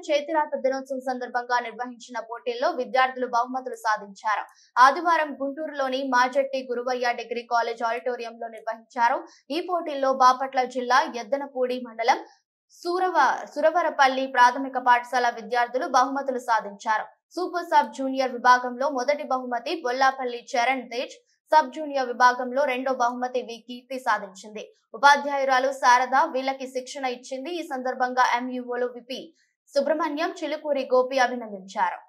చేతిరాత దినోత్సవం సందర్భంగా నిర్వహించిన పోటీల్లో విద్యార్థులు బహుమతులు సాధించారు. ఆదివారం గుంటూరులోని మాజెట్టి గురువయ్య డిగ్రీ కాలేజ్ ఆడిటోరియంలో నిర్వహించారు. ఈ పోటీల్లో బాపట్ల జిల్లా ఎద్దనపూడి మండలం సురవరపల్లి ప్రాథమిక పాఠశాల విద్యార్థులు బహుమతులు సాధించారు. సూపర్ సబ్ జూనియర్ విభాగంలో మొదటి బహుమతి బొల్లాపల్లి చరణ్ తేజ్, సబ్ జూనియర్ విభాగంలో రెండో బహుమతి వి కీర్తి సాధించింది. ఉపాధ్యాయురాలు శారద వీళ్ళకి శిక్షణ ఇచ్చింది. ఈ సందర్భంగా ఎంఈఓలు విపి సుబ్రహ్మణ్యం, చిలుకూరి గోపి అభినందించారు.